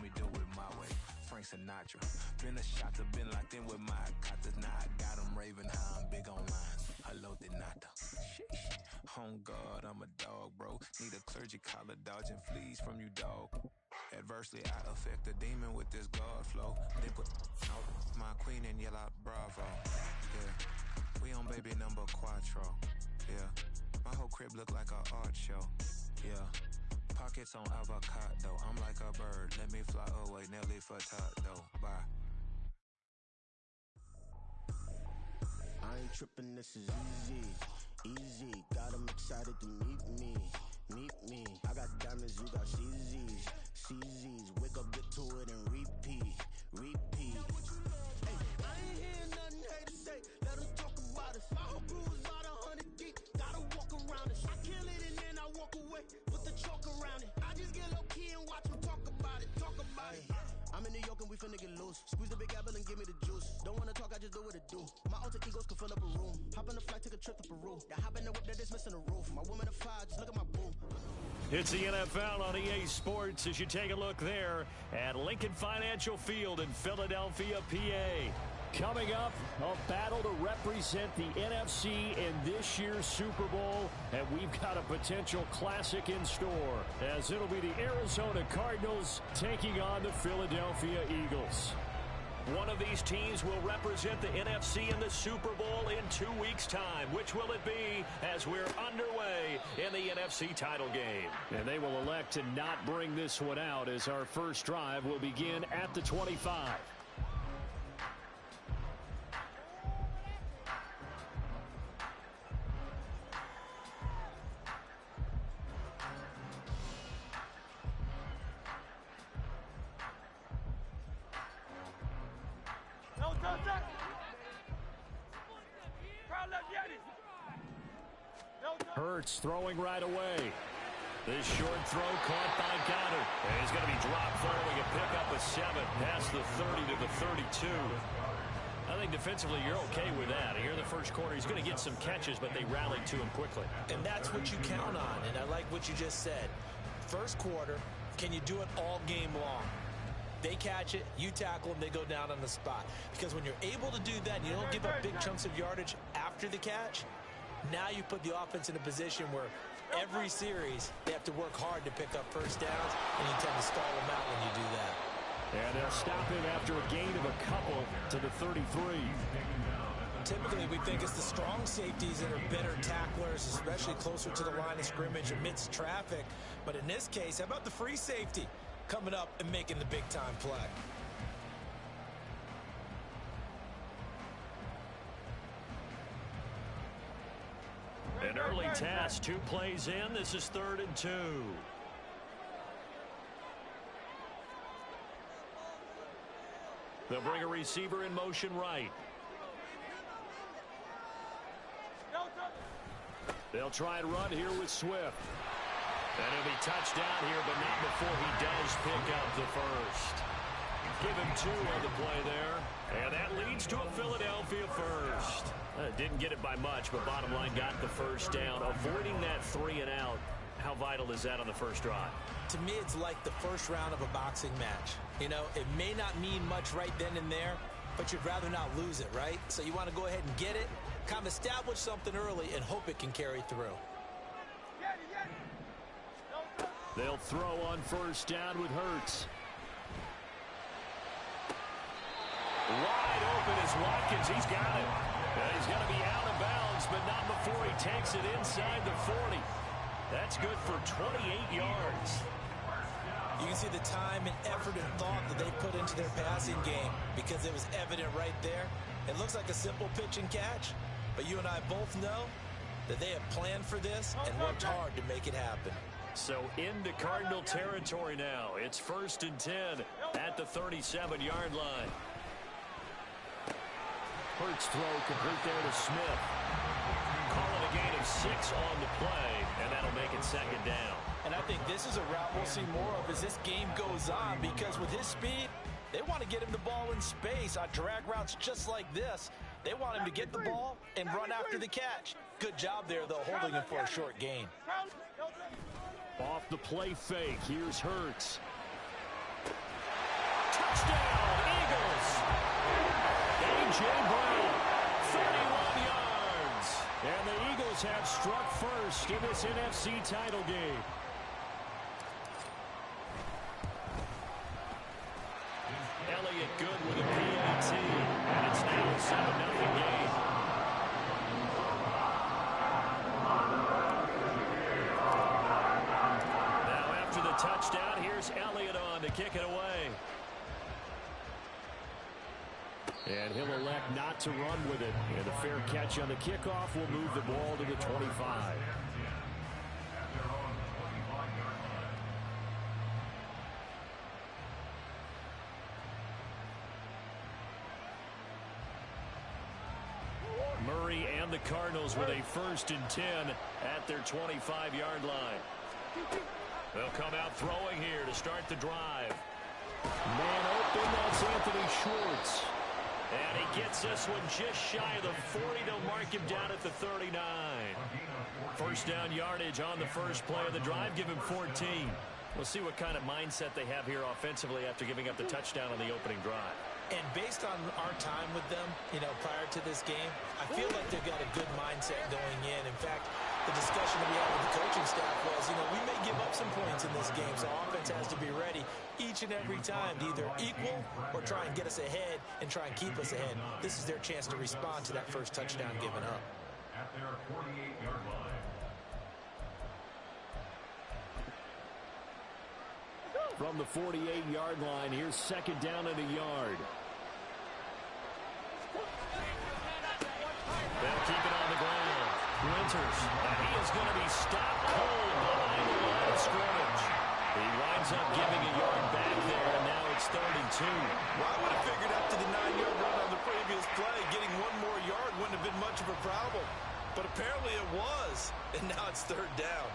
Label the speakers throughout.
Speaker 1: me do it my way. Frank Sinatra. Been a shot, been locked in with my cotters. Now I got them raving how I'm big on lines. Hello, de nata. Sheesh. On God, I'm a dog, bro. Need a clergy collar, dodging fleas from you, dog. Adversely, I affect a demon with this God flow. Then put out my queen in yellow bravo. Yeah, we on baby number quattro. Yeah, my whole crib look like a art show. Yeah, pockets on avocado. I'm like a bird. Let me fly away, Nelly Furtado. Bye.
Speaker 2: I ain't tripping, this is easy. Easy, got 'em excited to meet me. Meet me. I got diamonds, you got CZs. CZs, wake up, get to it and repeat. Repeat. Hey, I ain't hearing nothing hate to say. Let us talk about us. My whole crew is about 100 deep. Gotta walk around it. I kill it and then I walk away. Put the chalk around it. I just get low key and watch them talk about it. Talk about it. I'm in New York and we finna get loose. Squeeze the big apple and give me the juice. Don't wanna talk, I just do what it do. My alter egos can fill up a room. Hop on a flight, take a trip to Peru. That hop in the whip that is missing the roof. My woman of fire, just look at my boo.
Speaker 3: It's the NFL on EA Sports as you take a look there at Lincoln Financial Field in Philadelphia, PA. Coming up, a battle to represent the NFC in this year's Super Bowl, and we've got a potential classic in store, as it'll be the Arizona Cardinals taking on the Philadelphia Eagles. One of these teams will represent the NFC in the Super Bowl in 2 weeks' time. Which will it be as we're underway in the NFC title game? And they will elect to not bring this one out as our first drive will begin at the 25. Hurts throwing right away. This short throw caught by Goddard. And he's going to be dropped following a pickup of 7 past the 30 to the 32. I think defensively you're okay with that. Here in the first quarter, he's going to get some catches, but they rallied to him quickly.
Speaker 4: And that's what you count on, and I like what you just said. First quarter, can you do it all game long? They catch it, you tackle them, they go down on the spot. Because when you're able to do that, and you don't give up big chunks of yardage after the catch, now you put the offense in a position where every series they have to work hard to pick up first downs, and you tend to stall them out when you do that.
Speaker 3: And they'll stop him after a gain of a couple to the 33.
Speaker 4: Typically, we think it's the strong safeties that are better tacklers, especially closer to the line of scrimmage amidst traffic. But in this case, how about the free safety coming up and making the big-time play?
Speaker 3: An early task, 2 plays in. This is 3rd and 2. They'll bring a receiver in motion right. They'll try and run here with Swift. And he'll be touchdown here, but not before he does pick up the first. Give him 2 on the play there. And that leads to a Philadelphia first. Didn't get it by much, but bottom line got the first down. Avoiding that 3 and out. How vital is that on the first drive?
Speaker 4: To me, it's like the first round of a boxing match. You know, it may not mean much right then and there, but you'd rather not lose it, right? So you want to go ahead and get it, kind of establish something early, and hope it can carry through.
Speaker 3: They'll throw on first down with Hurts. Wide open is Watkins. He's got it. And he's going to be out of bounds, but not before he takes it inside the 40. That's good for 28 yards.
Speaker 4: You can see the time and effort and thought that they put into their passing game because it was evident right there. It looks like a simple pitch and catch, but you and I both know that they have planned for this and worked hard to make it happen.
Speaker 3: So into Cardinal territory now. It's 1st and 10 at the 37-yard line. Hurts throw complete there to Smith. Call it a gain of 6 on the play, and that'll make it 2nd down.
Speaker 4: And I think this is a route we'll see more of as this game goes on, because with his speed, they want to get him the ball in space on drag routes just like this. They want him to get the ball and run after the catch. Good job there, though, holding him for a short gain.
Speaker 3: Off the play fake, here's Hurts. Touchdown, Eagles. A.J. Brown, 31 yards. And the Eagles have struck first in this NFC title game. Elliott good with a PAT, and it's now a 7-0 game. Now after the touchdown, here's Elliott on to kick it away. And he'll elect not to run with it. And a fair catch on the kickoff will move the ball to the 25. Murray and the Cardinals with a 1st and 10 at their 25-yard line. They'll come out throwing here to start the drive. Man open, that's Anthony Schwartz. And he gets this one just shy of the 40. They'll mark him down at the 39. First down yardage on the first play of the drive. Give him 14. We'll see what kind of mindset they have here offensively after giving up the touchdown on the opening drive.
Speaker 4: And based on our time with them, prior to this game, I feel like they've got a good mindset going in. In fact, the discussion that we had with the coaching staff was, we may give up some points in this game, so offense has to be ready each and every time to either equal or try and get us ahead and try and keep us ahead. This is their chance to respond to that first touchdown given up.
Speaker 5: At their 48-yard line.
Speaker 3: From the 48-yard line, here's 2nd down and a yard. They'll keep it on the ground. Winters, and he is going to be stopped cold behind the line of scrimmage. He winds up giving a yard back there, and now it's 3rd and 2.
Speaker 6: Well, I would have figured after the 9-yard run on the previous play, getting one more yard wouldn't have been much of a problem. But apparently it was, and now it's 3rd down.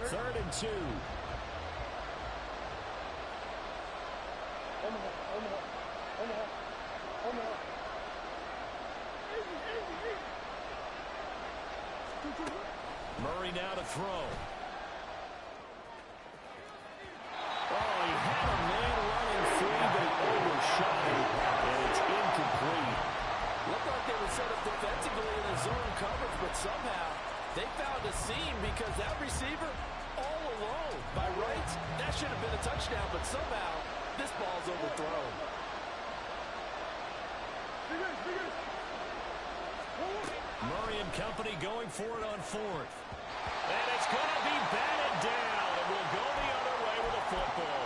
Speaker 3: Third and 2. Murray now to throw. Oh, he had a man running free, but he overshot it, and it's incomplete.
Speaker 7: Looked like they were set up defensively in a zone coverage, but somehow they found a seam because that receiver all alone. By rights, that should have been a touchdown, but somehow this ball's overthrown.
Speaker 3: Murray and company going for it on 4th. And it's going to be batted down, and we'll go the other way with a football.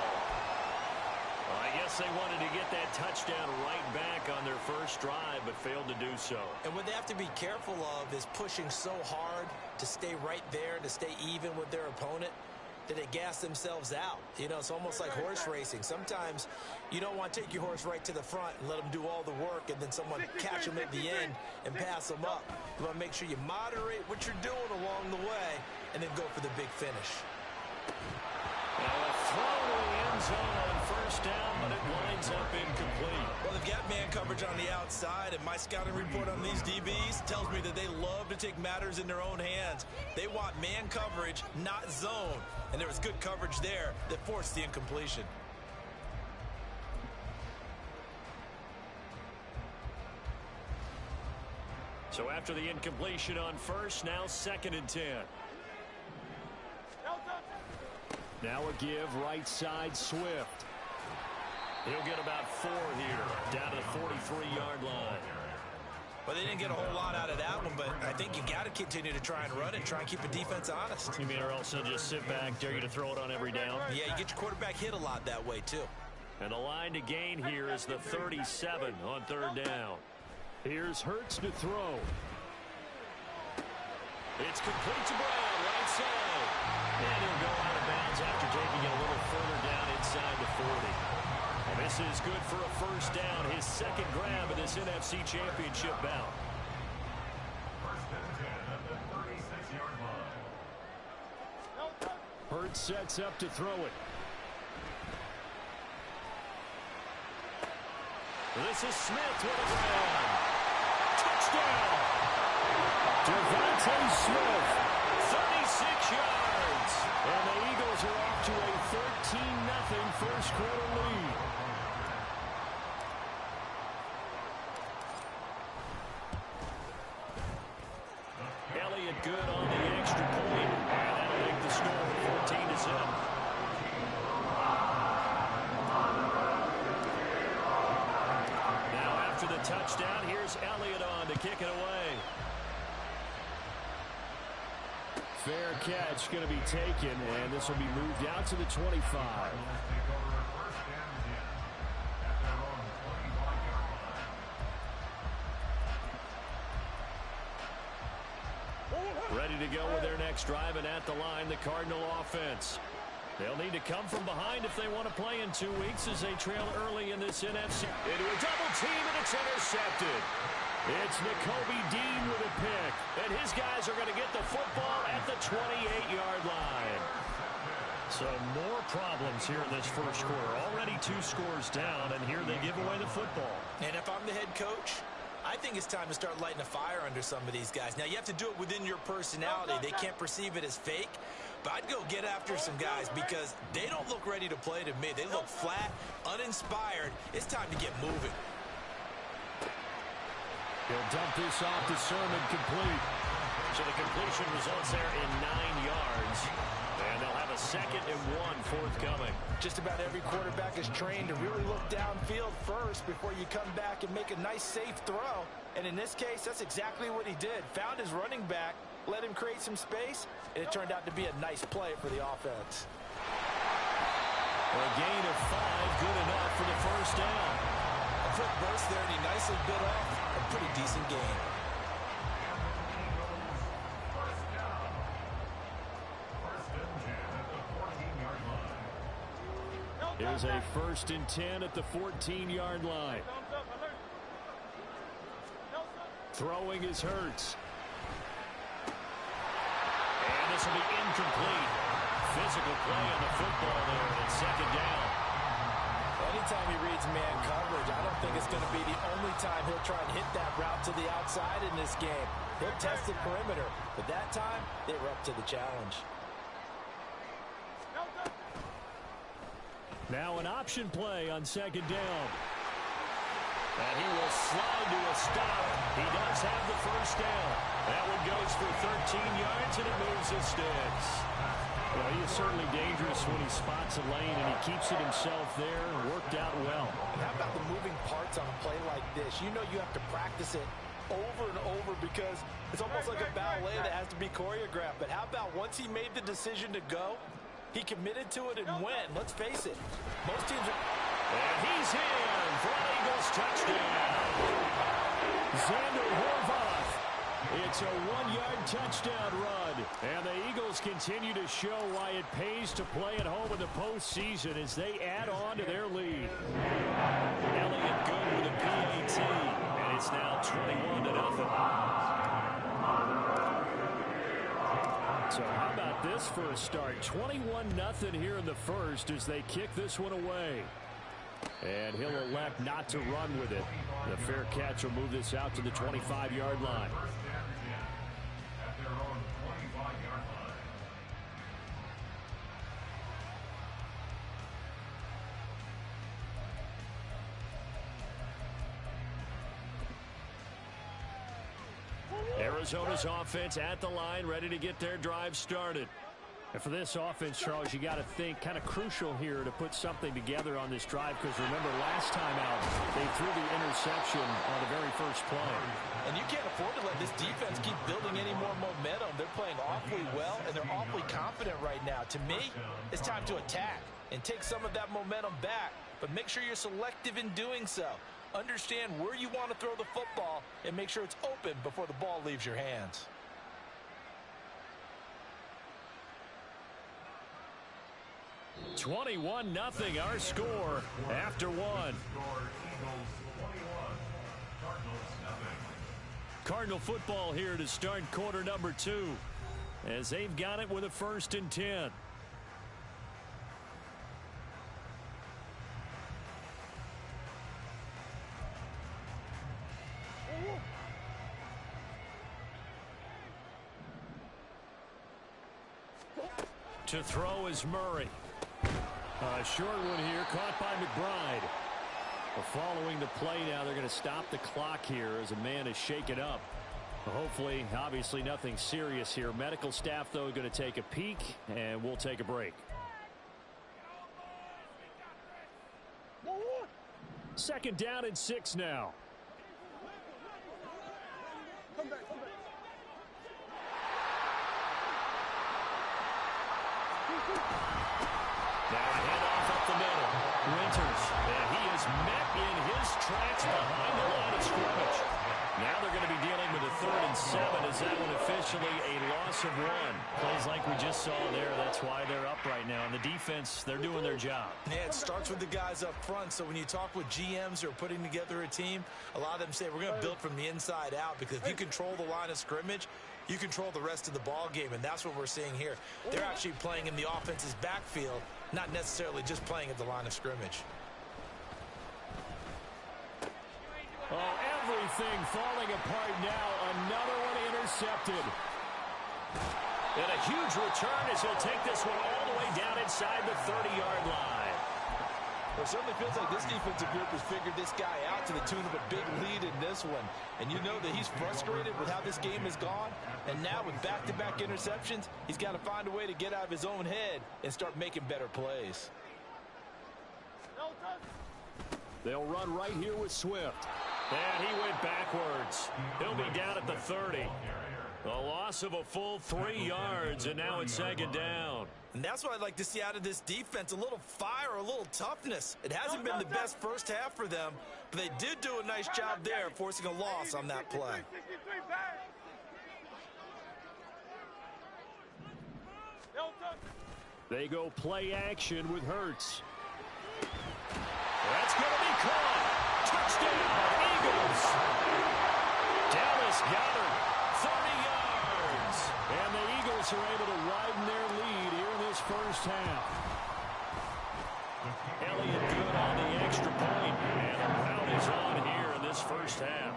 Speaker 3: Well, I guess they wanted to get that touchdown right back on their first drive, but failed to do so.
Speaker 4: And what they have to be careful of is pushing so hard to stay right there, to stay even with their opponent, that they gas themselves out. It's almost like horse racing. Sometimes you don't want to take your horse right to the front and let them do all the work and then someone catch them at the end and pass them up. You want to make sure you moderate what you're doing along the way and then go for the big finish.
Speaker 3: Now a throw to the end zone on 1st down, but it winds up incomplete.
Speaker 6: Well, they've got man coverage on the outside, and my scouting report on these DBs tells me that they love to take matters in their own hands. They want man coverage, not zone. And there was good coverage there that forced the incompletion.
Speaker 3: So after the incompletion on 1st, now 2nd and 10. Now a give right side Swift. He'll get about 4 here, down to the 43-yard line.
Speaker 4: Well, they didn't get a whole lot out of that one, but I think you got to continue to try and run and try and keep the defense honest.
Speaker 3: You mean or else they'll just sit back, dare you to throw it on every down?
Speaker 4: Yeah, you get your quarterback hit a lot that way, too.
Speaker 3: And the line to gain here is the 37 on 3rd down. Here's Hurts to throw. It's complete to Brown, right side. And he'll go out of bounds after taking it a little further down inside the 40. And this is good for a 1st down, his 2nd grab of this NFC Championship bout.
Speaker 5: 1st and 10 at the 36-yard line.
Speaker 3: Hurts sets up to throw it. This is Smith with a grab. touchdown. Devontae Smith, 36 yards. And the Eagles are off to a 13-0 first quarter lead. Elliott good on the extra point. And that'll make the score 14-7. Touchdown. Here's Elliott on to kick it away. Fair catch going to be taken, and this will be moved out to the 25. Ready to go with their next drive, and at the line, the Cardinal offense. They'll need to come from behind if they want to play in 2 weeks as they trail early in this NFC. Into a double team, and it's intercepted. It's Nakobe Dean with a pick, and his guys are going to get the football at the 28-yard line. So more problems here in this first quarter. Already 2 scores down, and here they give away the football.
Speaker 6: And if I'm the head coach, I think it's time to start lighting a fire under some of these guys. Now, you have to do it within your personality. They can't perceive it as fake. But I'd go get after some guys because they don't look ready to play to me. They look flat, uninspired. It's time to get moving.
Speaker 3: He'll dump this off to Sermon, complete. So the completion results there in 9 yards. And they'll have a 2nd and 1 forthcoming.
Speaker 4: Just about every quarterback is trained to really look downfield first before you come back and make a nice, safe throw. And in this case, that's exactly what he did. Found his running back, let him create some space, and it turned out to be a nice play for the offense.
Speaker 3: A gain of 5, good enough for the first down.
Speaker 6: A quick burst there, and he nicely bit off a pretty decent gain.
Speaker 3: Here's a 1st and 10 at the 14-yard line. Throwing is Hurts. And this will be incomplete. Physical play on the football there, and it's 2nd down.
Speaker 4: Anytime he reads man coverage, I don't think it's going to be the only time he'll try and hit that route to the outside in this game. He'll test the perimeter, but that time, they were up to the challenge.
Speaker 3: Now an option play on 2nd down. And he will slide to a stop. He does have the first down. That one goes for 13 yards, and it moves his sticks. Well, he is certainly dangerous when he spots a lane, and he keeps it himself there. Worked out well.
Speaker 4: And how about the moving parts on a play like this? You know you have to practice it over and over because it's almost like a ballet that has to be choreographed. But how about once he made the decision to go, he committed to it and went. Let's face it, most teams are...
Speaker 3: And he's in for an Eagles touchdown. Xander Horvath. It's a 1-yard touchdown run. And the Eagles continue to show why it pays to play at home in the postseason as they add on to their lead. Elliott good with a PAT. And it's now 21-0. So how about this for a start? 21-0 here in the first as they kick this one away. And he'll elect not to run with it. The fair catch will move this out to the 25-yard line. Arizona's offense at the line, ready to get their drive started. And for this offense, Charles, you got to think kind of crucial here to put something together on this drive because remember last time out, they threw the interception on the very first play.
Speaker 4: And you can't afford to let this defense keep building any more momentum. They're playing awfully well, and they're awfully confident right now. To me, it's time to attack and take some of that momentum back, but make sure you're selective in doing so. Understand where you want to throw the football and make sure it's open before the ball leaves your hands.
Speaker 3: $21-0 our score after one. Cardinal football here to start quarter number 2 as they've got it with a 1st and 10. To throw is Murray. A short one here, caught by McBride. Following the play now, they're going to stop the clock here as a man is shaken up. Hopefully, obviously nothing serious here. Medical staff, though, going to take a peek, and we'll take a break. Second down and 6 now. Now a handoff up the middle. Winters, and he is met in his tracks behind the line of scrimmage. Now they're going to be dealing with a 3rd and 7. Is that one officially a loss of 1? Plays like we just saw there. That's why they're up right now. And the defense, they're doing their job.
Speaker 6: Yeah, it starts with the guys up front. So when you talk with GMs who are putting together a team, a lot of them say we're going to build from the inside out, because if you control the line of scrimmage, you control the rest of the ball game, and that's what we're seeing here. They're actually playing in the offense's backfield, not necessarily just playing at the line of scrimmage.
Speaker 3: Oh, everything falling apart now. Another one intercepted. And a huge return as he'll take this one all the way down inside the 30-yard line.
Speaker 7: Well, it certainly feels like this defensive group has figured this guy out to the tune of a big lead in this one. And you know that he's frustrated with how this game has gone. And now with back-to-back interceptions, he's got to find a way to get out of his own head and start making better plays.
Speaker 3: They'll run right here with Swift. And he went backwards. He'll be down at the 30. A loss of a full 3 yards, and now it's second down.
Speaker 6: And that's what I'd like to see out of this defense, a little fire, a little toughness. It hasn't been the best first half for them, but they did do a nice job there, forcing a loss on that play.
Speaker 3: They go play action with Hurts. That's going to be caught. Touchdown, Eagles. Dallas Goedert, 30 yards. And the Eagles are able to widen their lead here in this first half. Elliott good on the extra point, and a foul is on here in this first half.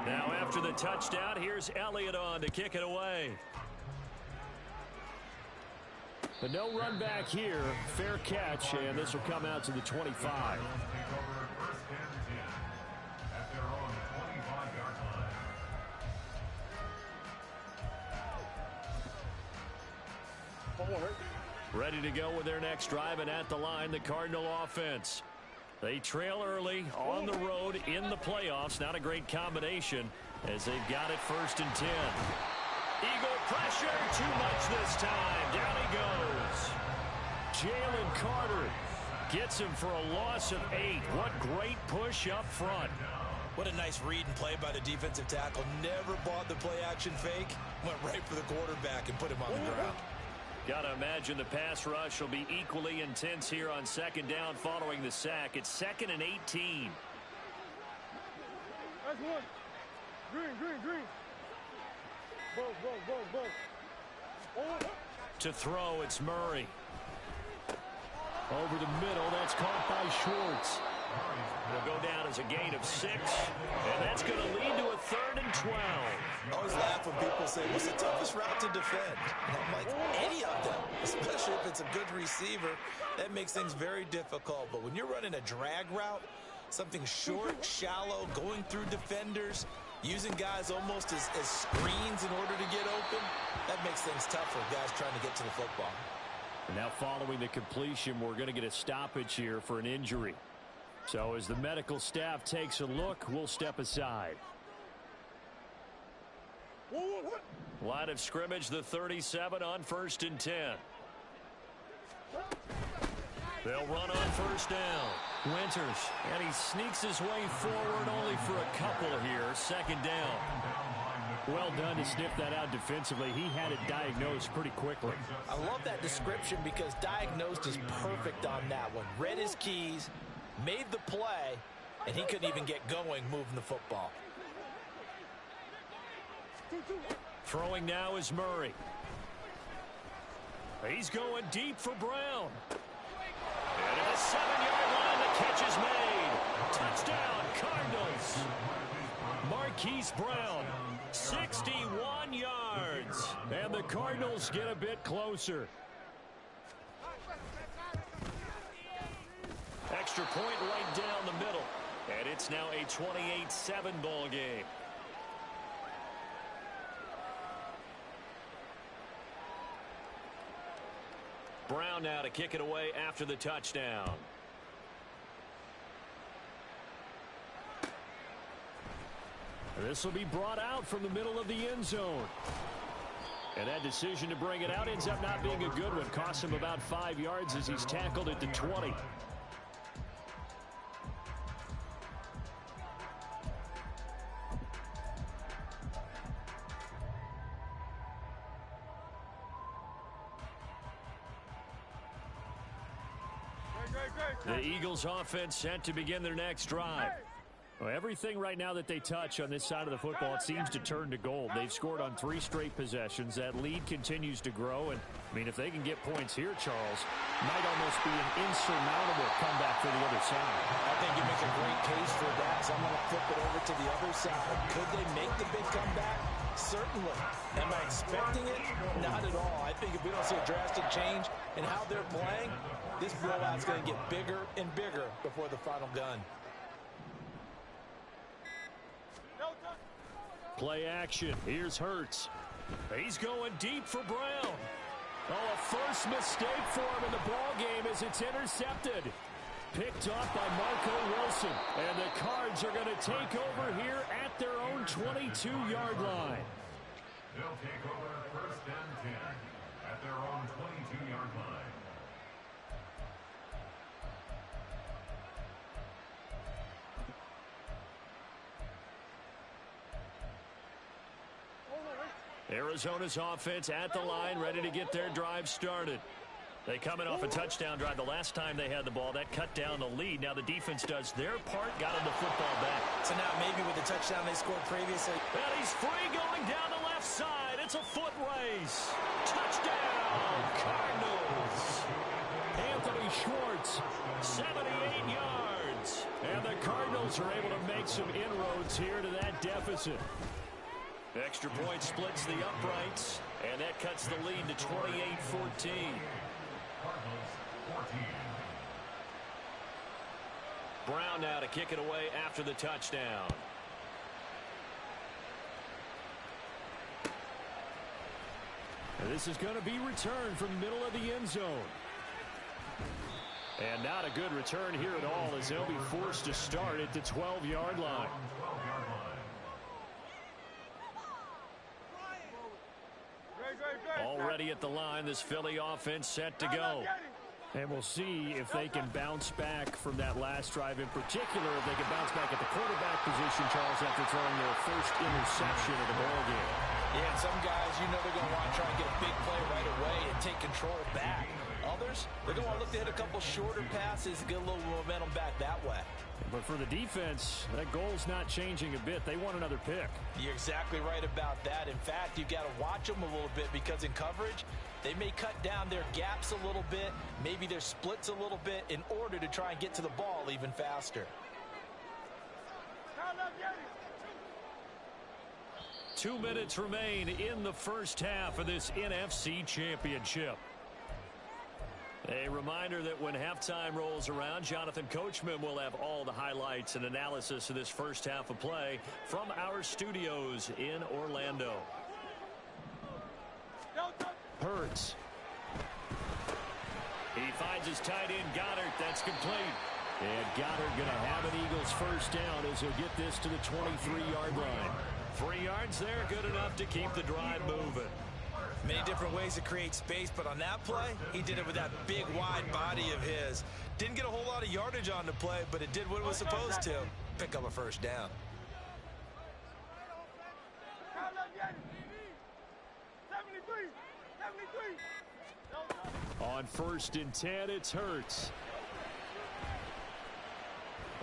Speaker 3: Now after the touchdown, here's Elliott on to kick it away. But no run back here. Fair catch, and this will come out to the 25. Ready to go with their next drive, and at the line, the Cardinal offense. They trail early on the road in the playoffs. Not a great combination as they've got it 1st and 10. Eagle pressure, too much this time. Down he goes. Jalen Carter gets him for a loss of 8. What great push up front.
Speaker 6: What a nice read and play by the defensive tackle. Never bought the play action fake. Went right for the quarterback and put him on the ground.
Speaker 3: Got to imagine the pass rush will be equally intense here on second down following the sack. It's 2nd and 18.
Speaker 8: That's one. Green. Go.
Speaker 3: To throw, it's Murray. Over the middle, that's caught by Schwartz. Will go down as a gain of 6, and that's going to lead to a 3rd and 12.
Speaker 6: I always laugh when people say, what's the toughest route to defend? And I'm like, any of them, especially if it's a good receiver. That makes things very difficult. But when you're running a drag route, something short, shallow, going through defenders, using guys almost as screens in order to get open, that makes things tough for guys trying to get to the football.
Speaker 3: And now following the completion, we're going to get a stoppage here for an injury. So as the medical staff takes a look, we'll step aside. Line of scrimmage, the 37 on 1st and 10. They'll run on 1st down. Winters, and he sneaks his way forward only for a couple here. 2nd down. Well done to sniff that out defensively. He had it diagnosed pretty quickly.
Speaker 7: I love that description because diagnosed is perfect on that one. Read his keys, made the play, and he couldn't even get going moving the football.
Speaker 3: Throwing now is Murray. He's going deep for Brown. And at the 7-yard line, the catch is made. Touchdown, Cardinals. Marquise Brown, 61 yards. And the Cardinals get a bit closer. Extra point right down the middle. And it's now a 28-7 ball game. Brown now to kick it away after the touchdown. This will be brought out from the middle of the end zone. And that decision to bring it out ends up not being a good one. Costs him about 5 yards as he's tackled at the 20. The Eagles offense set to begin their next drive. Well, everything right now that they touch on this side of the football, it seems to turn to gold. They've scored on 3 straight possessions. That lead continues to grow. And, I mean, if they can get points here, Charles, might almost be an insurmountable comeback for the other side.
Speaker 4: I think you make a great case for that. So I'm going to flip it over to the other side. Could they make the big comeback? Certainly. Am I expecting it? Not at all. I think if we don't see a drastic change in how they're playing, this blowout's going to get bigger and bigger before the final gun.
Speaker 3: Play action. Here's Hurts. He's going deep for Brown. Oh, a first mistake for him in the ball game as it's intercepted. Picked off by Marco Wilson. And the Cards are going to take over here at their own 22-yard line.
Speaker 5: They'll take over 1st and 10 at their own 22-yard line.
Speaker 3: Arizona's offense at the line, ready to get their drive started. They coming off a touchdown drive. The last time they had the ball, that cut down the lead. Now the defense does their part, got them the football back.
Speaker 4: So now maybe with the touchdown they scored previously.
Speaker 3: And he's free going down the left side. It's a foot race. Touchdown, Cardinals. Anthony Schwartz, 78 yards. And the Cardinals are able to make some inroads here to that deficit. Extra point splits the uprights, and that cuts the lead to 28-14. Brown now to kick it away after the touchdown. And this is going to be returned from the middle of the end zone. And not a good return here at all as they'll be forced to start at the 12-yard line. Already at the line, this Philly offense set to go. And we'll see if they can bounce back from that last drive in particular, if they can bounce back at the quarterback position, Charles, after throwing their first interception of the ball game.
Speaker 4: Yeah, and some guys, you know they're going to want to try and get a big play right away and take control back. Others, they're going to want to look to hit a couple shorter passes, get a little momentum back that way.
Speaker 3: But for the defense, that goal's not changing a bit. They want another pick.
Speaker 4: You're exactly right about that. In fact, you've got to watch them a little bit because in coverage, they may cut down their gaps a little bit, maybe their splits a little bit in order to try and get to the ball even faster.
Speaker 3: 2 minutes remain in the first half of this NFC Championship. A reminder that when halftime rolls around, Jonathan Coachman will have all the highlights and analysis of this first half of play from our studios in Orlando. Hurts. He finds his tight end, Goddard. That's complete. And Goddard going to have an Eagles first down as he'll get this to the 23-yard line. 3 yards there, good enough to keep the drive moving.
Speaker 6: Many different ways to create space, but on that play, he did it with that big, wide body of his. Didn't get a whole lot of yardage on the play, but it did what it was supposed to. Pick up a first down.
Speaker 3: On 1st and 10, it's Hurts.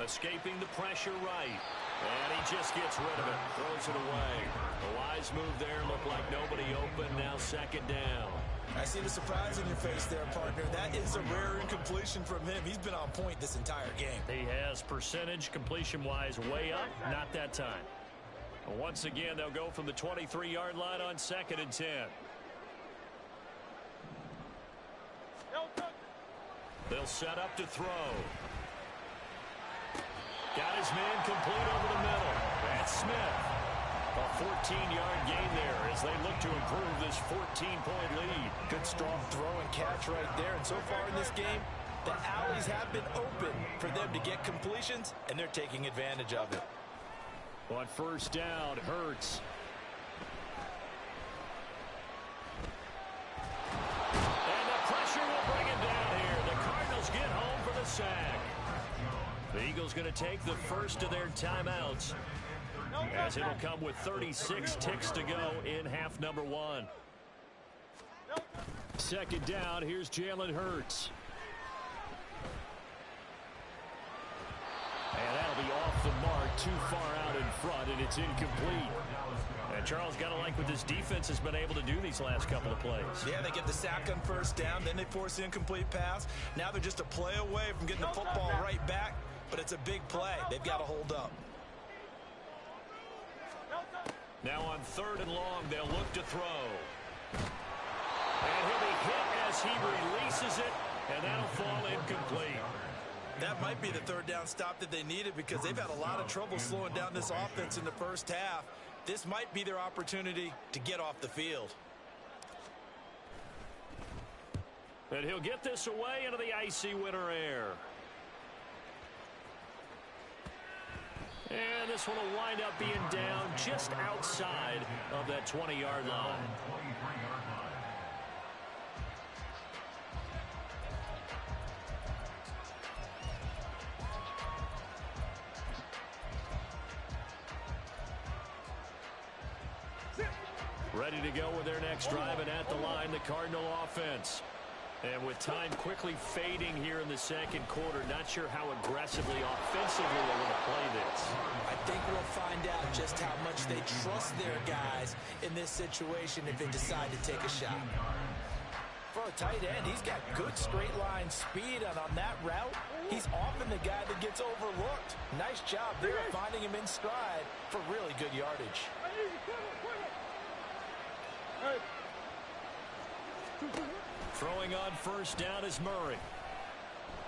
Speaker 3: Escaping the pressure right. And he just gets rid of it. Throws it away. A wise move there. Looked like nobody open. Now 2nd down.
Speaker 6: I see the surprise in your face there, partner. That is a rare incompletion from him. He's been on point this entire game.
Speaker 3: He has percentage completion-wise way up. Not that time. Once again, they'll go from the 23-yard line on 2nd and 10. They'll set up to throw. Got his man complete over the middle. That's Smith. A 14-yard gain there as they look to improve this 14-point lead.
Speaker 4: Good strong throw and catch right there. And so far in this game, the alleys have been open for them to get completions, and they're taking advantage of it.
Speaker 3: On first down, Hurts. And the pressure will bring him down here. The Cardinals get home for the sack. The Eagles going to take the first of their timeouts, as it'll come with 36 ticks to go in half number 1. Second down, here's Jalen Hurts. And that'll be off the mark, too far out in front, and it's incomplete. And Charles, got to like what this defense has been able to do these last couple of plays.
Speaker 6: Yeah, they get the sack on first down, then they force the incomplete pass. Now they're just a play away from getting the football right back, but it's a big play. They've got to hold up.
Speaker 3: Now on 3rd and long, they'll look to throw. And he'll be hit as he releases it, and that'll fall incomplete.
Speaker 6: That might be the 3rd down stop that they needed because they've had a lot of trouble slowing down this offense in the first half. This might be their opportunity to get off the field.
Speaker 3: And he'll get this away into the icy winter air. And this one will wind up being down just outside of that 20-yard line. Ready to go with their next drive, and at the line, the Cardinal offense. And with time quickly fading here in the second quarter, not sure how aggressively, offensively they're going to play this.
Speaker 4: I think we'll find out just how much they trust their guys in this situation if they decide to take a shot. For a tight end, he's got good straight line speed, and on that route, he's often the guy that gets overlooked. Nice job there finding him in stride for really good yardage.
Speaker 3: Throwing on first down is Murray.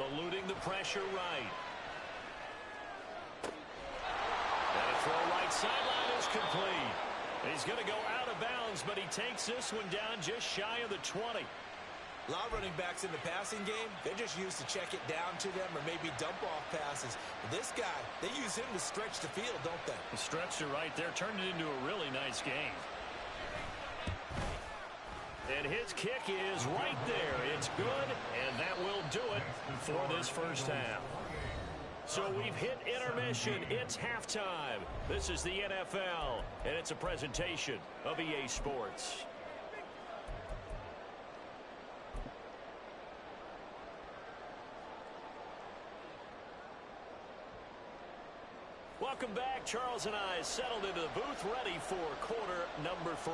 Speaker 3: Eluding the pressure right. And a throw right sideline is complete. He's going to go out of bounds, but he takes this one down just shy of the 20.
Speaker 6: A lot of running backs in the passing game, they're just used to check it down to them or maybe dump off passes. But this guy, they use him to stretch the field, don't they?
Speaker 3: The stretcher right there turned it into a really nice game. And his kick is right there. It's good, and that will do it for this first half. So we've hit intermission. It's halftime. This is the NFL, and it's a presentation of EA Sports. Welcome back. Charles and I settled into the booth, ready for quarter number 3.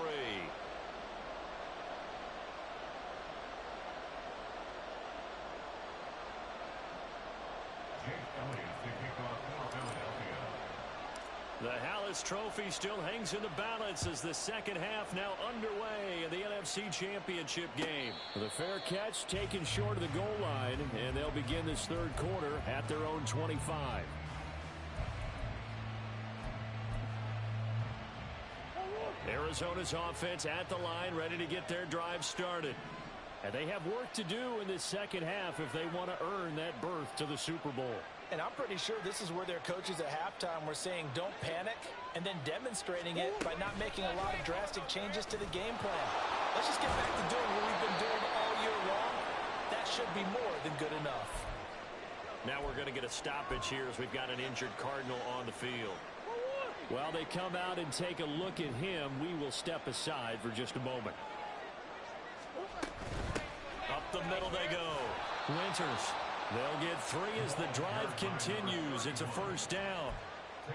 Speaker 3: The Hallis Trophy still hangs in the balance as the second half now underway in the NFC Championship game. The fair catch taken short of the goal line, and they'll begin this third quarter at their own 25. Arizona's offense at the line, ready to get their drive started. And they have work to do in this second half if they want to earn that berth to the Super Bowl.
Speaker 4: And I'm pretty sure this is where their coaches at halftime were saying don't panic, and then demonstrating it by not making a lot of drastic changes to the game plan. Let's just get back to doing what we've been doing all year long. That should be more than good enough.
Speaker 3: Now we're going to get a stoppage here as we've got an injured Cardinal on the field. While they come out and take a look at him, we will step aside for just a moment. Up the middle they go. Winters. They'll get 3 as the drive continues. It's a first down.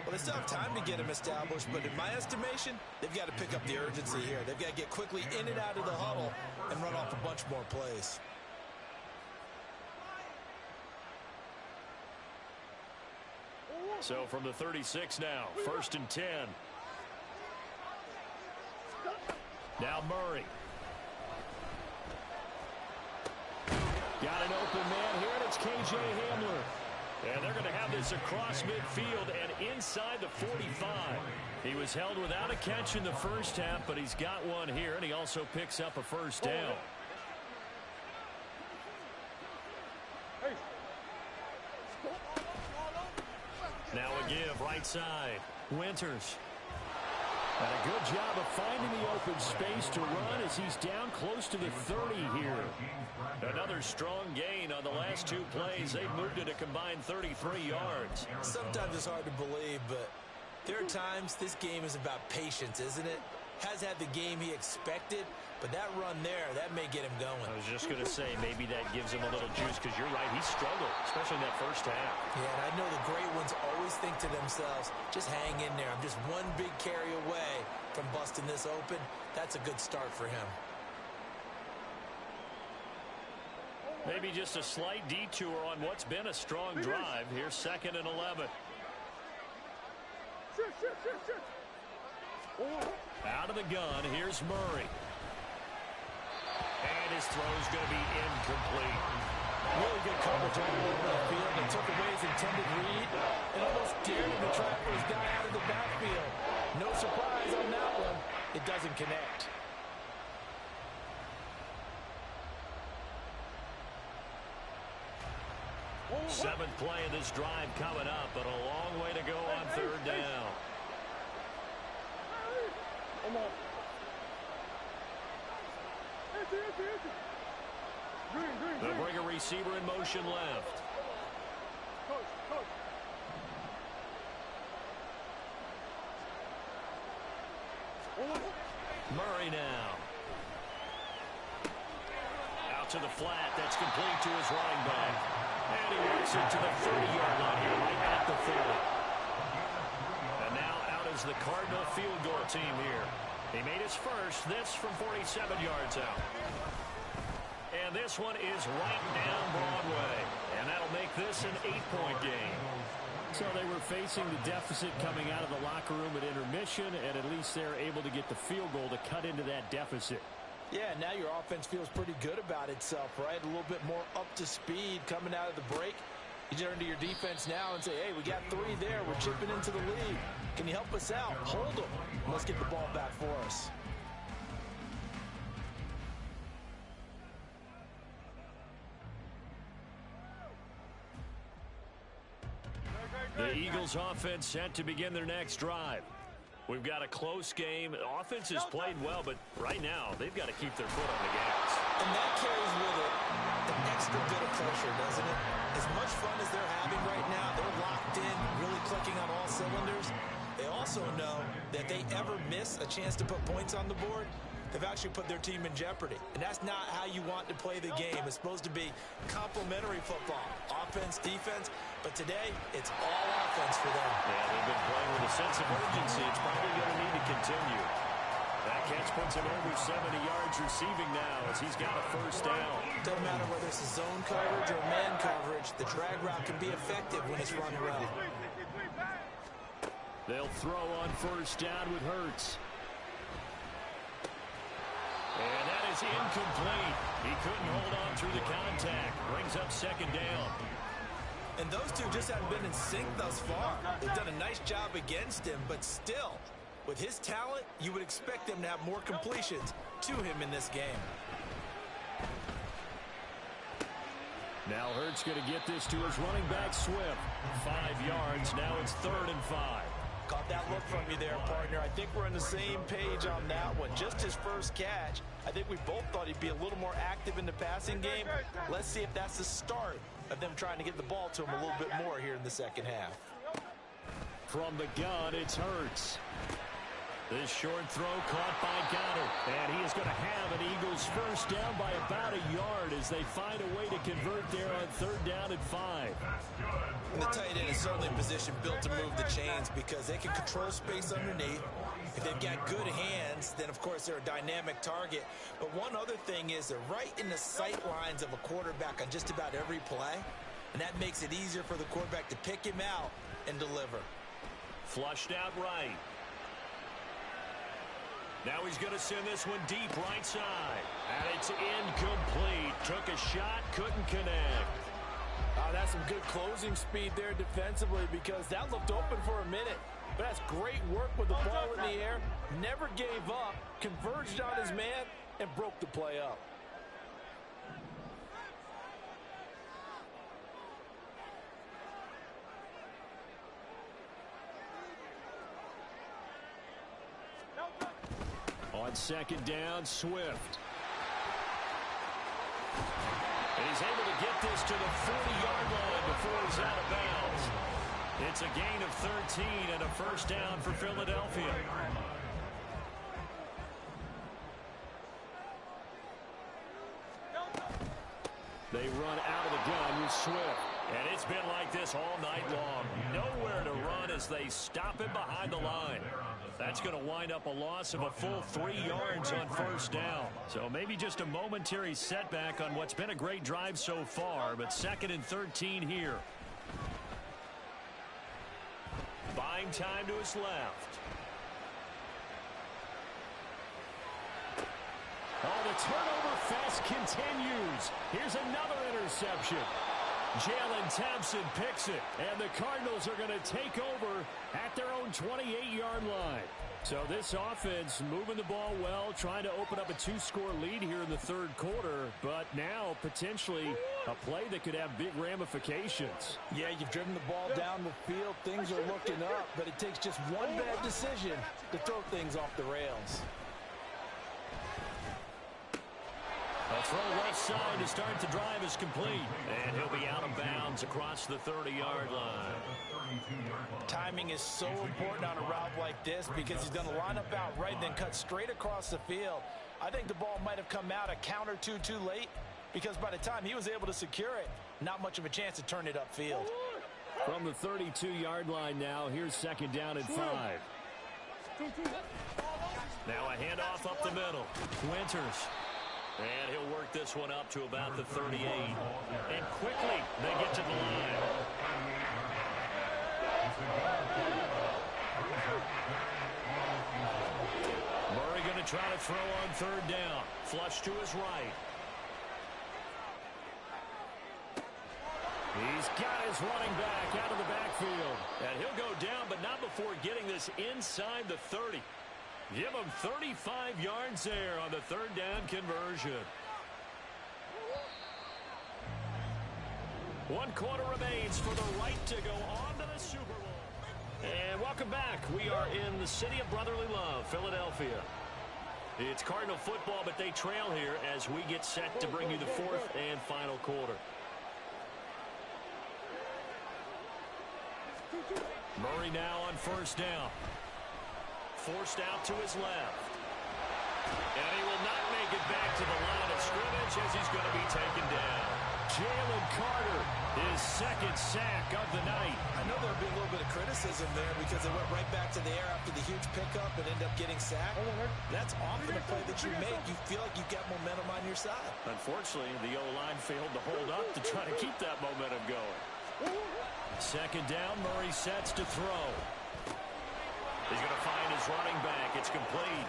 Speaker 6: Well, they still have time to get him established, but in my estimation, they've got to pick up the urgency here. They've got to get quickly in and out of the huddle and run off a bunch more plays.
Speaker 3: So from the 36 now, 1st and 10. Now Murray. Got an open man here, and it's K.J. Hamler. And they're going to have this across midfield and inside the 45. He was held without a catch in the first half, but he's got one here, and he also picks up a first down. Now a give, right side. Winters. And a good job of finding the open space to run as he's down close to the 30 here. Another strong gain on the last two plays. They've moved it a combined 33 yards.
Speaker 4: Sometimes it's hard to believe, but there are times this game is about patience, isn't it? Has had the game he expected, but that run there, that may get him going.
Speaker 3: I was just going to say, maybe that gives him a little juice, because you're right, he struggled, especially in that first half.
Speaker 4: Yeah, and I know the great ones always think to themselves, just hang in there. I'm just one big carry away from busting this open. That's a good start for him.
Speaker 3: Maybe just a slight detour on what's been a strong drive. Here's 2nd and 11. Out of the gun, here's Murray. And his throw's going to be incomplete.
Speaker 7: Really good coverage all over the field. They took away his intended read and almost dared him to try for his guy out of the backfield. No surprise on that one. It doesn't connect.
Speaker 3: Seventh play of this drive coming up, but a long way to go on 3rd down. They'll bring a receiver in motion left. Murray now. Out to the flat. That's complete to his running back. And he works it to the 30-yard line here, right at the 30. And now out is the Cardinal field goal team here. He made his first, this from 47 yards out. And this one is right down Broadway. And that'll make this an 8-point game. So they were facing the deficit coming out of the locker room at intermission, and at least they're able to get the field goal to cut into that deficit.
Speaker 7: Yeah, now your offense feels pretty good about itself, right? A little bit more up to speed coming out of the break. You turn to your defense now and say, hey, we got 3 there. We're chipping into the lead. Can you help us out? Hold them. Let's get the ball back for us.
Speaker 3: The Eagles offense set to begin their next drive. We've got a close game. The offense has played well, but right now they've got to keep their foot on the gas.
Speaker 4: And that carries with it an extra bit of pressure, doesn't it? As much fun as they're having right now, they're locked in, really clicking on all cylinders. They also know that if they ever miss a chance to put points on the board, they've actually put their team in jeopardy. And that's not how you want to play the game. It's supposed to be complementary football, offense, defense. But today, it's all offense for them.
Speaker 3: Yeah, they've been playing with a sense of urgency. It's probably going to need to continue. That catch puts him over 70 yards receiving now as he's got a first down.
Speaker 4: Doesn't matter whether it's a zone coverage or man coverage, the drag route can be effective when it's run well.
Speaker 3: They'll throw on first down with Hurts. And that is incomplete. He couldn't hold on through the contact. Brings up 2nd down.
Speaker 4: And those two just haven't been in sync thus far. They've done a nice job against him, but still, with his talent, you would expect them to have more completions to him in this game.
Speaker 3: Now Hurts going to get this to his running back, Swift. 5 yards. Now it's 3rd and 5.
Speaker 7: Caught that look from you there, partner. I think we're on the same page on that one. Just his first catch. I think we both thought he'd be a little more active in the passing game. Let's see if that's the start of them trying to get the ball to him a little bit more here in the second half.
Speaker 3: From the gun, it's Hurts. This short throw caught by Goddard. And he is going to have an Eagles first down by about a yard as they find a way to convert there on 3rd down and 5.
Speaker 4: And the tight end is certainly in position built to move the chains because they can control space underneath. If they've got good hands, then of course they're a dynamic target. But one other thing is they're right in the sight lines of a quarterback on just about every play. And that makes it easier for the quarterback to pick him out and deliver.
Speaker 3: Flushed out right. Now he's going to send this one deep right side. And it's incomplete. Took a shot, couldn't connect.
Speaker 7: Oh, that's some good closing speed there defensively because that looked open for a minute. But that's great work with the ball in the air. Never gave up, converged on his man, and broke the play up.
Speaker 3: On second down, Swift. And he's able to get this to the 40-yard line before he's out of bounds. It's a gain of 13 and a first down for Philadelphia. They run out of the gun with Swift. And it's been like this all night long. Nowhere to run as they stop him behind the line. That's going to wind up a loss of a full 3 yards on first down. So maybe just a momentary setback on what's been a great drive so far, but 2nd and 13 here. Buying time to his left. Oh, the turnover fest continues. Here's another interception. Jalen Thompson picks it, and the Cardinals are going to take over at their own 28-yard line. So this offense moving the ball well, trying to open up a 2-score lead here in the third quarter, but now potentially a play that could have big ramifications.
Speaker 7: Yeah, you've driven the ball down the field. Things are looking up, but it takes just one bad decision to throw things off the rails.
Speaker 3: A throw left side to start the drive is complete. And he'll be out of bounds across the 30-yard line.
Speaker 4: Timing is so important on a route like this because he's going to line up out right, then cut straight across the field. I think the ball might have come out a count or two too late because by the time he was able to secure it, not much of a chance to turn it upfield.
Speaker 3: From the 32-yard line now, here's 2nd down and 5. Now a handoff up the middle. Winters. And he'll work this one up to about the 38. And quickly, they get to the line. Murray going to try to throw on 3rd down. Flush to his right. He's got his running back out of the backfield. And he'll go down, but not before getting this inside the 30. Give him 35 yards there on the 3rd down conversion. 1 quarter remains for the right to go on to the Super Bowl. And welcome back. We are in the city of brotherly love, Philadelphia. It's Cardinal football, but they trail here as we get set to bring you the 4th and final quarter. Murray now on 1st down. Forced out to his left. And he will not make it back to the line of scrimmage as he's going to be taken down. Jalen Carter, his 2nd sack of the night.
Speaker 4: I know there'll be a little bit of criticism there because they went right back to the air after the huge pickup and ended up getting sacked. That's often a play that you make. You feel like you've got momentum on your side.
Speaker 3: Unfortunately, the O-line failed to hold up to try to keep that momentum going. 2nd down, Murray sets to throw. He's going to find his running back. It's complete.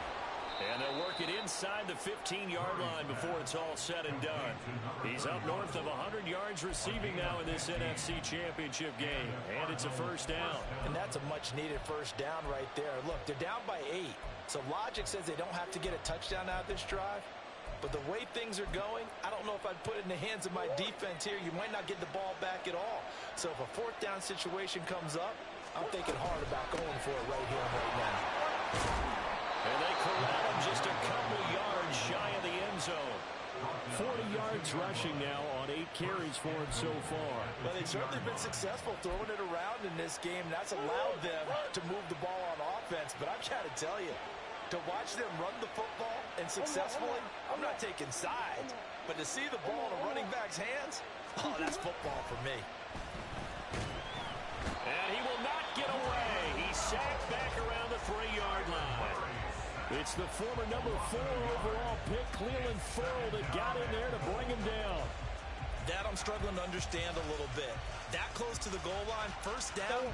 Speaker 3: And they'll work it inside the 15-yard line before it's all said and done. He's up north of 100 yards receiving now in this NFC Championship game. And it's a first down.
Speaker 4: And that's a much-needed first down right there. Look, they're down by 8. So logic says they don't have to get a touchdown out of this drive. But the way things are going, I don't know if I'd put it in the hands of my defense here. You might not get the ball back at all. So if a 4th down situation comes up, I'm thinking hard about going for it right here and right now.
Speaker 3: And they corral him just a couple yards shy of the end zone. 40 yards rushing now on 8 carries for him so far.
Speaker 4: Well, they've certainly been successful throwing it around in this game. That's allowed them to move the ball on offense. But I've got to tell you, to watch them run the football and successfully, I'm not taking sides. But to see the ball in a running back's hands, oh, that's football for me.
Speaker 3: And he will not get away. He's sacked back around the 3-yard line. It's the former number 4 overall pick, Cleveland Ferrell, that got in there to bring him down.
Speaker 4: That I'm struggling to understand a little bit. That close to the goal line, first down,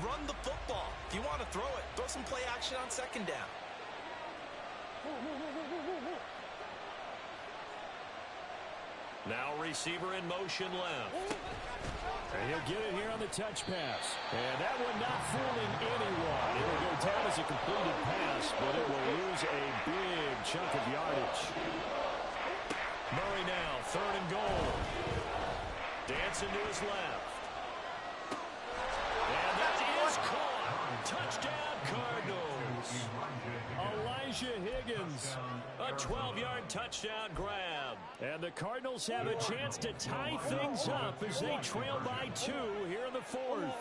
Speaker 4: run the football. If you want to throw it, throw some play action on 2nd down.
Speaker 3: Now receiver in motion left. And he'll get it here on the touch pass. And that one not fooling anyone. It'll go down as a completed pass, but it will lose a big chunk of yardage. Murray now, 3rd and goal. Dancing to his left. And that is caught. Touchdown, Cardinals. Elijah Higgins, a 12-yard touchdown grab. And the Cardinals have a chance to tie things up as they trail by 2 here in the 4th.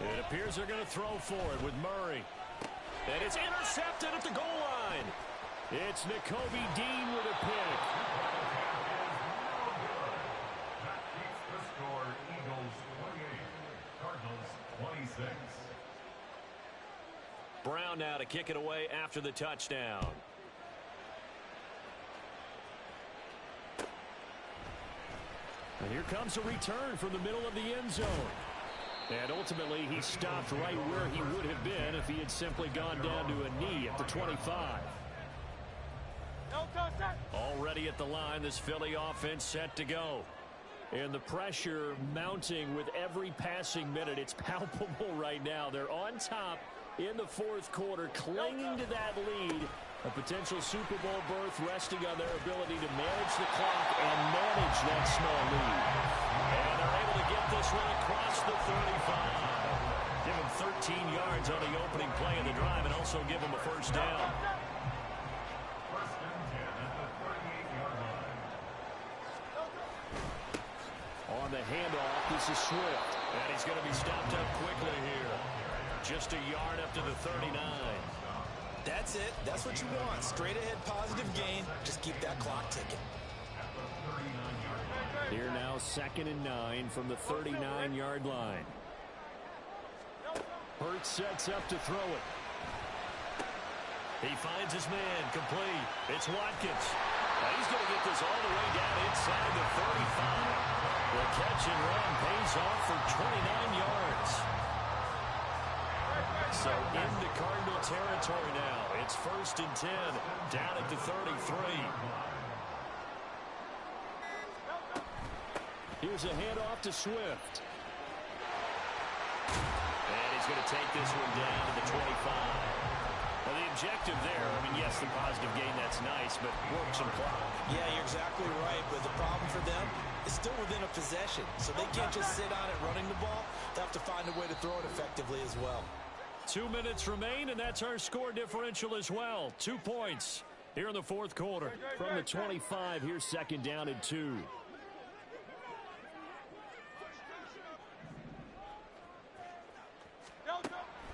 Speaker 3: It appears they're going to throw for it with Murray. And it's intercepted at the goal line. It's Nakobe Dean with a pick.
Speaker 5: That keeps the score. Eagles 28, Cardinals 26.
Speaker 3: Brown now to kick it away after the touchdown. And here comes a return from the middle of the end zone. And ultimately, he stopped right where he would have been if he had simply gone down to a knee at the 25. Already at the line, this Philly offense set to go. And the pressure mounting with every passing minute. It's palpable right now. They're on top in the 4th quarter, clinging to that lead. A potential Super Bowl berth resting on their ability to manage the clock and manage that small lead. And they're able to get this one across the 35. Give him 13 yards on the opening play of the drive and also give him a first down.
Speaker 5: First and 10 at the 38-yard line.
Speaker 3: On the handoff, this is Swift. And he's going to be stopped up quickly here. Just a yard up to the 39.
Speaker 6: That's it. That's what you want. Straight ahead positive gain. Just keep that clock ticking.
Speaker 3: Here now 2nd and 9 from the 39-yard line. Hurts sets up to throw it. He finds his man complete. It's Watkins. Now he's going to get this all the way down inside the 35. The catch and run pays off for 29 yards. So into Cardinal territory now. It's 1st and 10, down at the 33. Here's a handoff to Swift. And he's going to take this one down to the 25. Well, the objective there, I mean, yes, the positive gain, that's nice, but work some clock.
Speaker 6: Yeah, you're exactly right, but the problem for them is still within a possession, so they can't just sit on it running the ball. They have to find a way to throw it effectively as well.
Speaker 3: 2 minutes remain, and that's our score differential as well. 2 points here in the 4th quarter. From the 25, here's 2nd down and 2.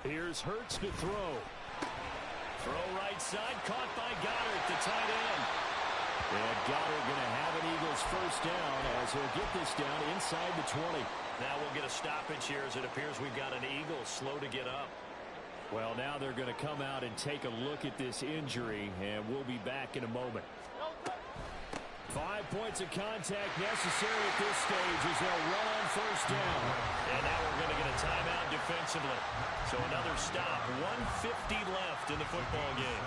Speaker 3: Here's Hurts to throw. Throw right side, caught by Goddard, the tight end. And Goddard going to have an Eagles first down as he'll get this down inside the 20. Now we'll get a stoppage here as it appears we've got an Eagle slow to get up. Well, now they're going to come out and take a look at this injury, and we'll be back in a moment. 5 points of contact necessary at this stage as they'll run on first down. And now we're going to get a timeout defensively. So another stop, 1:50 left in the football game.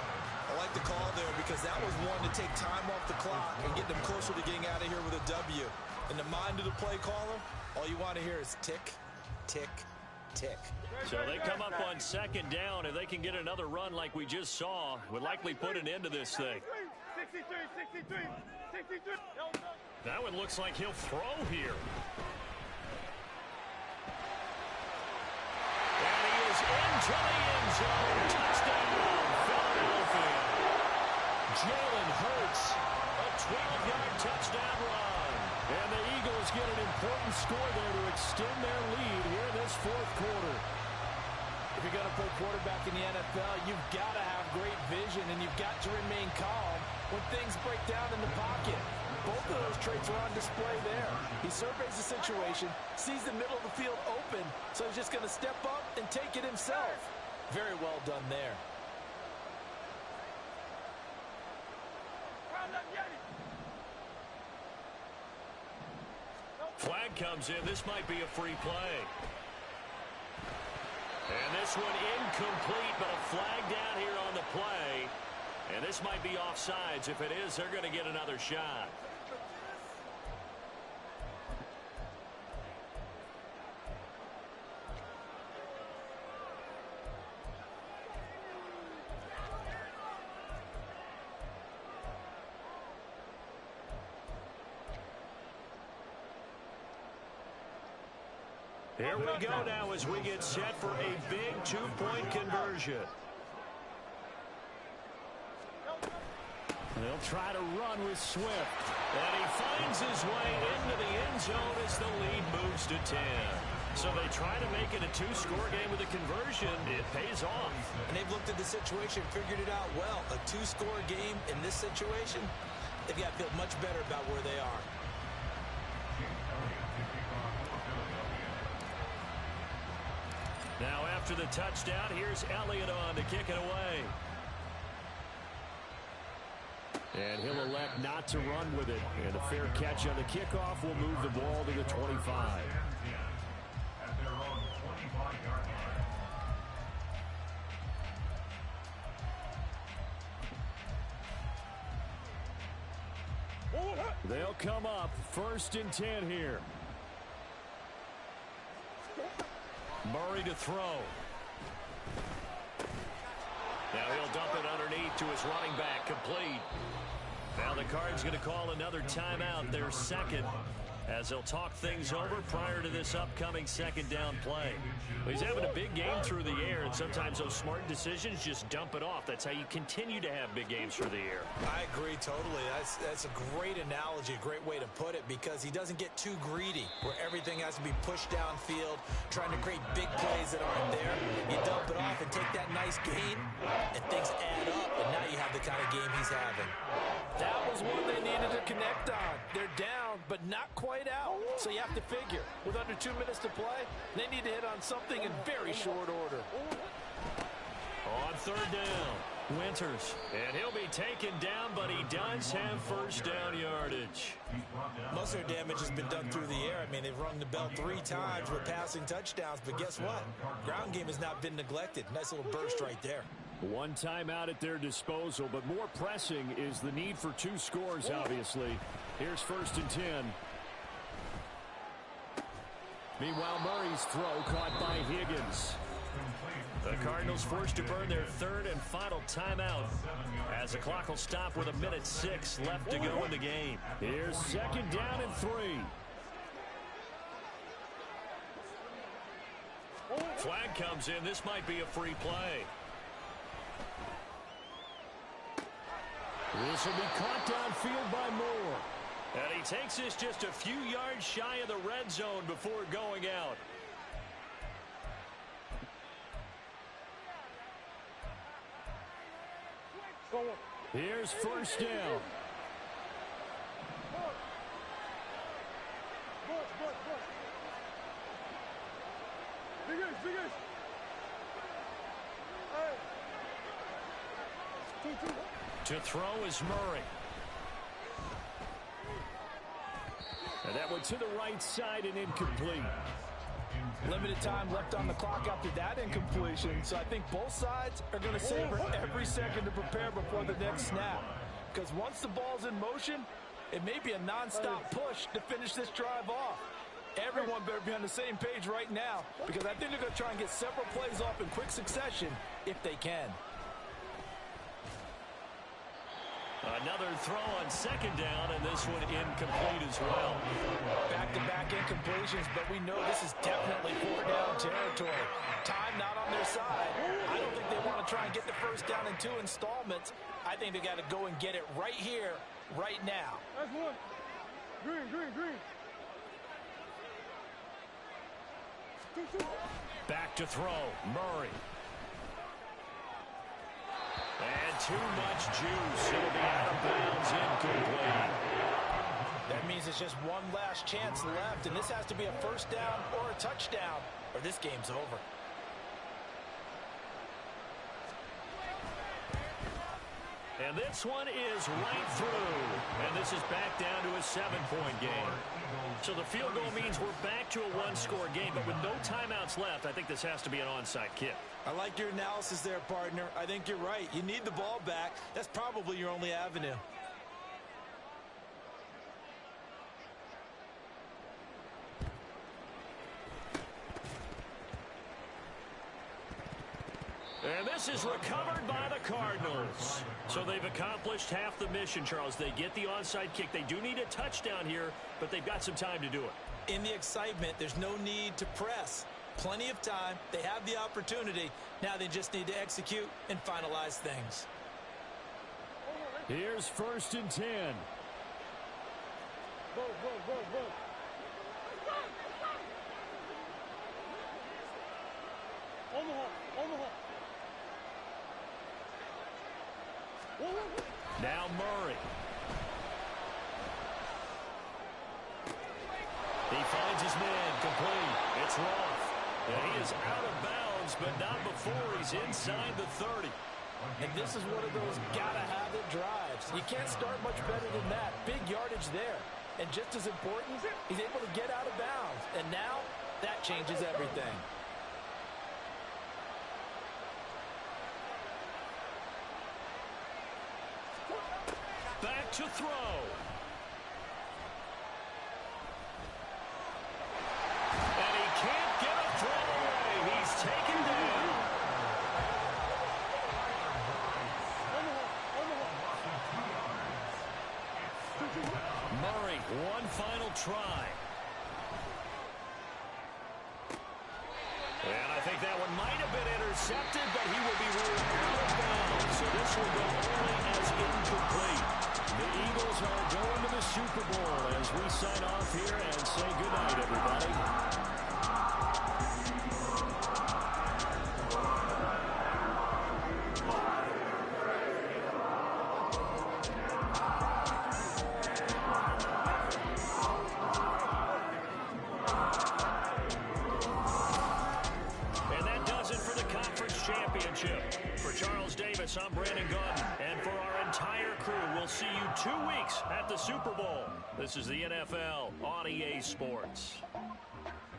Speaker 6: I like the call there because that was one to take time off the clock and get them closer to getting out of here with a W. In the mind of the play caller, all you want to hear is tick, tick, tick.
Speaker 3: So they come up on 2nd down. If they can get another run like we just saw, would likely put an end to this thing.
Speaker 8: 63.
Speaker 3: That one looks like he'll throw here. And he is into the end zone. Touchdown, Philadelphia. Jalen Hurts, a 12-yard touchdown run. And the Eagles get an important score there to extend their lead here in this 4th quarter.
Speaker 7: If you're going to play quarterback in the NFL, you've got to have great vision, and you've got to remain calm when things break down in the pocket. Both of those traits are on display there. He surveys the situation, sees the middle of the field open, so he's just going to step up and take it himself. Very well done there.
Speaker 3: Flag comes in. This might be a free play. And this one incomplete, but a flag down here on the play. And this might be offsides. If it is, they're going to get another shot. Here we go now as we get set for a big two-point conversion. They'll try to run with Swift. And he finds his way into the end zone as the lead moves to 10. So they try to make it a two-score game with a conversion. It pays off.
Speaker 4: And they've looked at the situation, figured it out well. A two-score game in this situation, they've got to feel much better about where they are.
Speaker 3: Now after the touchdown, here's Elliott on to kick it away. And he'll elect not to run with it. And a fair catch on the kickoff will move the ball to the 25.
Speaker 5: At their own 25-yard line.
Speaker 3: They'll come up 1st and 10 here. Murray to throw. Now he'll dump it underneath to his running back, complete. Now the Cards going to call another timeout, their second, as they'll talk things over prior to this upcoming second down play. Well, he's having a big game through the air, and sometimes those smart decisions just dump it off. That's how you continue to have big games through the air.
Speaker 4: I agree totally. That's a great analogy, a great way to put it, because he doesn't get too greedy where everything has to be pushed downfield, trying to create big plays that aren't there. You dump it off and take that nice gain, and things add up, and now you have the kind of game he's having.
Speaker 7: That was one they needed to connect on. They're down, but not quite out. So you have to figure, with under 2 minutes to play, they need to hit on something in very short order.
Speaker 3: On 3rd down, Winters. And he'll be taken down, but he does have 1st down yardage.
Speaker 4: Most of their damage has been done through the air. I mean, they've rung the bell 3 times with passing touchdowns, but guess what? Ground game has not been neglected. Nice little burst right there.
Speaker 3: One timeout at their disposal, but more pressing is the need for 2 scores, obviously. Here's 1st and 10. Meanwhile, Murray's throw caught by Higgins. The Cardinals forced to burn their 3rd and final timeout as the clock will stop with 1:06 left to go in the game. Here's 2nd down and 3. Flag comes in. This might be a free play. This will be caught downfield by Moore. And he takes this just a few yards shy of the red zone before going out. Here's 1st down. To throw is Murray. And that one to the right side and incomplete.
Speaker 7: Limited time left on the clock after that incompletion, so I think both sides are going to savor every second to prepare before the next snap. Because once the ball's in motion, it may be a non-stop push to finish this drive off. Everyone better be on the same page right now, because I think they're going to try and get several plays off in quick succession if they can.
Speaker 3: Another throw on 2nd down, and this one incomplete as well.
Speaker 7: Back-to-back incompletions, but we know this is definitely 4th down territory. Time not on their side. I don't think they want to try and get the 1st down in 2 installments. I think they got to go and get it right here, right now.
Speaker 8: That's one. Green.
Speaker 3: Back to throw, Murray. And too much juice. It'll be out of bounds, incomplete.
Speaker 7: That means it's just one last chance left, and this has to be a 1st down or a touchdown, or this game's over.
Speaker 3: And this one is right through. And this is back down to a 7-point game. So the field goal means we're back to a one-score game, but with no timeouts left, I think this has to be an onside kick.
Speaker 4: I like your analysis there, partner. I think you're right. You need the ball back. That's probably your only avenue.
Speaker 3: And this is recovered by the Cardinals. So they've accomplished half the mission, Charles. They get the onside kick. They do need a touchdown here, but they've got some time to do it.
Speaker 4: In the excitement, there's no need to press. Plenty of time. They have the opportunity. Now they just need to execute and finalize things.
Speaker 3: Here's 1st and 10.
Speaker 8: Go, go, go, go. Omaha.
Speaker 3: Now Murray. He finds his man complete. It's Roth. And he is out of bounds, but not before he's inside the 30.
Speaker 7: And this is one of those gotta-have-it drives. You can't start much better than that. Big yardage there. And just as important, he's able to get out of bounds. And now, that changes everything.
Speaker 3: Back to throw. And he can't get a throw away. He's taken down. Murray, one final try. And I think that one might have been intercepted, but he will be ruled out of bounds. So this will go only as incomplete. The Eagles are going to the Super Bowl as we sign off here and say goodnight, everybody. And that does it for the conference championship. For Charles Davis, I'm Brandon Gaudin. And for our entire crew, we'll see you 2 weeks at the Super Bowl. This is the NFL on EA Sports.